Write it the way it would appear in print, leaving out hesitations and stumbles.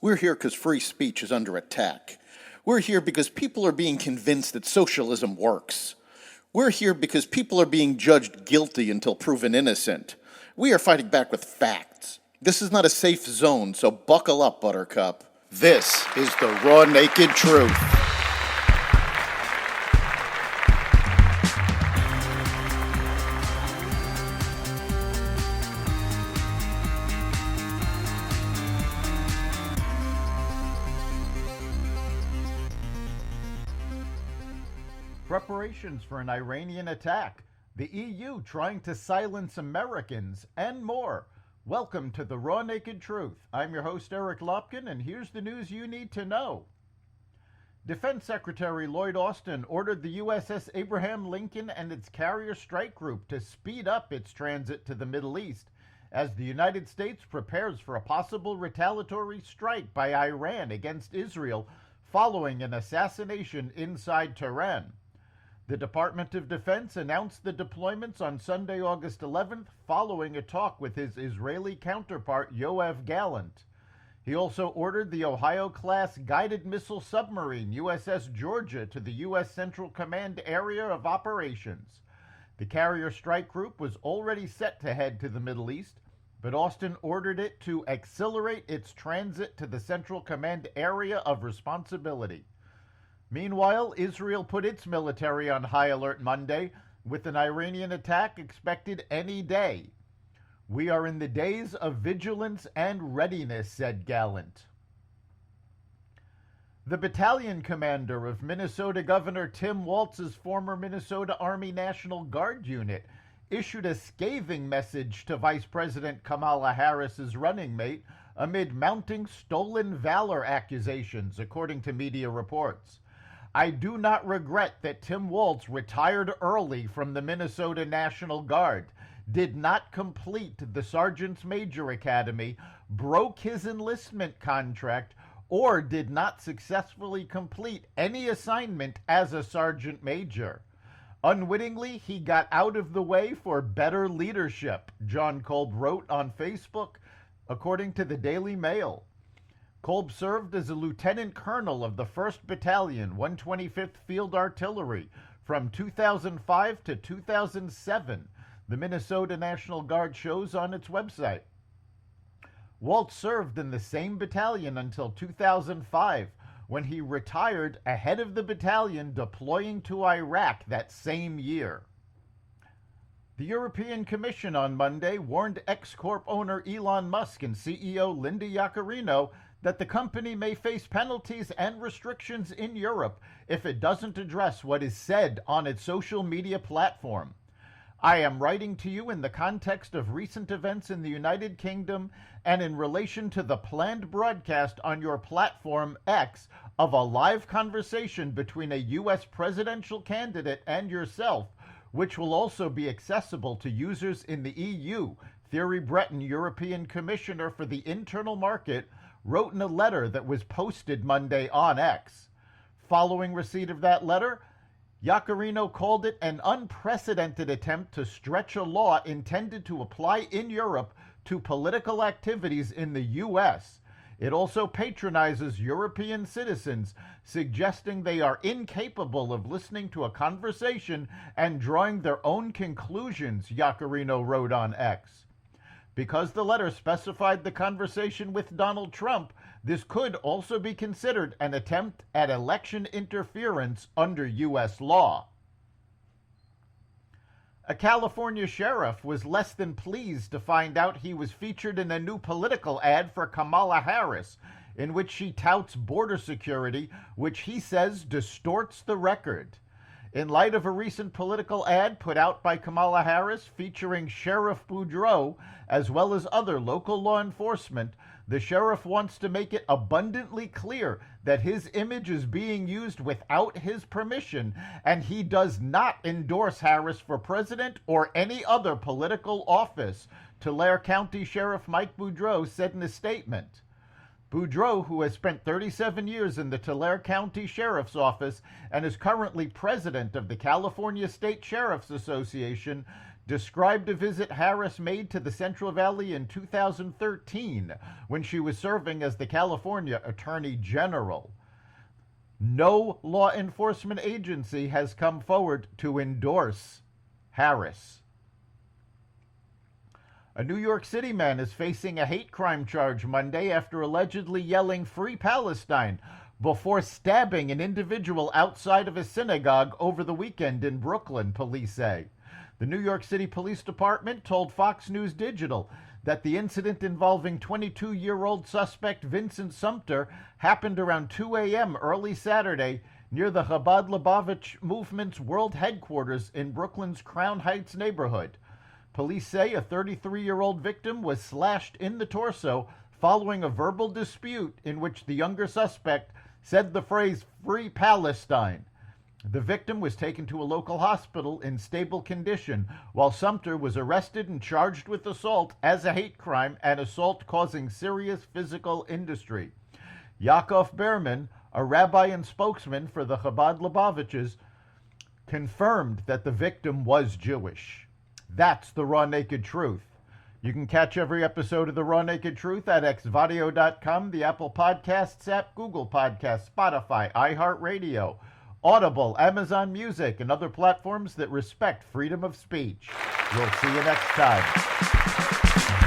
We're here because free speech is under attack. We're here because people are being convinced that socialism works. We're here because people are being judged guilty until proven innocent. We are fighting back with facts. This is not a safe zone, so buckle up, Buttercup. This is the raw, naked truth. Preparations for an Iranian attack, the EU trying to silence Americans, and more. Welcome to the Raw Naked Truth. I'm your host, Eric Lopkin, and here's the news you need to know. Defense Secretary Lloyd Austin ordered the USS Abraham Lincoln and its carrier strike group to speed up its transit to the Middle East as the United States prepares for a possible retaliatory strike by Iran against Israel following an assassination inside Tehran. The Department of Defense announced the deployments on Sunday, August 11th, following a talk with his Israeli counterpart, Yoav Gallant. He also ordered the Ohio-class guided missile submarine USS Georgia to the U.S. Central Command area of operations. The carrier strike group was already set to head to the Middle East, but Austin ordered it to accelerate its transit to the Central Command area of responsibility. Meanwhile, Israel put its military on high alert Monday, with an Iranian attack expected any day. "We are in the days of vigilance and readiness," said Gallant. The battalion commander of Minnesota Governor Tim Walz's former Minnesota Army National Guard unit issued a scathing message to Vice President Kamala Harris's running mate amid mounting stolen valor accusations, according to media reports. "I do not regret that Tim Walz retired early from the Minnesota National Guard, did not complete the Sergeant's Major Academy, broke his enlistment contract, or did not successfully complete any assignment as a Sergeant Major. Unwittingly, he got out of the way for better leadership," John Kolb wrote on Facebook, according to the Daily Mail. Kolb served as a lieutenant colonel of the 1st Battalion, 125th Field Artillery, from 2005 to 2007, the Minnesota National Guard shows on its website. Waltz served in the same battalion until 2005, when he retired ahead of the battalion deploying to Iraq that same year. The European Commission on Monday warned X-Corp owner Elon Musk and CEO Linda Yaccarino that the company may face penalties and restrictions in Europe if it doesn't address what is said on its social media platform. "I am writing to you in the context of recent events in the United Kingdom and in relation to the planned broadcast on your platform X of a live conversation between a U.S. presidential candidate and yourself, which will also be accessible to users in the EU," Thierry Breton, European Commissioner for the Internal Market, wrote in a letter that was posted Monday on X. Following receipt of that letter, Yaccarino called it an unprecedented attempt to stretch a law intended to apply in Europe to political activities in the U.S. It also patronizes European citizens, suggesting they are incapable of listening to a conversation and drawing their own conclusions, Yaccarino wrote on X. Because the letter specified the conversation with Donald Trump, this could also be considered an attempt at election interference under U.S. law. A California sheriff was less than pleased to find out he was featured in a new political ad for Kamala Harris, in which she touts border security, which he says distorts the record. In light of a recent political ad put out by Kamala Harris featuring Sheriff Boudreaux, as well as other local law enforcement, the sheriff wants to make it abundantly clear that his image is being used without his permission, and he does not endorse Harris for president or any other political office, Tulare County Sheriff Mike Boudreaux said in a statement. Boudreaux, who has spent 37 years in the Tulare County Sheriff's Office and is currently president of the California State Sheriff's Association, described a visit Harris made to the Central Valley in 2013 when she was serving as the California Attorney General. No law enforcement agency has come forward to endorse Harris. A New York City man is facing a hate crime charge Monday after allegedly yelling "Free Palestine" before stabbing an individual outside of a synagogue over the weekend in Brooklyn, police say. The New York City Police Department told Fox News Digital that the incident involving 22-year-old suspect Vincent Sumter happened around 2 a.m. early Saturday near the Chabad Lubavitch Movement's world headquarters in Brooklyn's Crown Heights neighborhood. Police say a 33-year-old victim was slashed in the torso following a verbal dispute in which the younger suspect said the phrase "Free Palestine." The victim was taken to a local hospital in stable condition, while Sumter was arrested and charged with assault as a hate crime and assault causing serious physical injury. Yaakov Berman, a rabbi and spokesman for the Chabad Lubavitches, confirmed that the victim was Jewish. That's the Raw Naked Truth. You can catch every episode of The Raw Naked Truth at xvadio.com, the Apple Podcasts app, Google Podcasts, Spotify, iHeartRadio, Audible, Amazon Music, and other platforms that respect freedom of speech. We'll see you next time.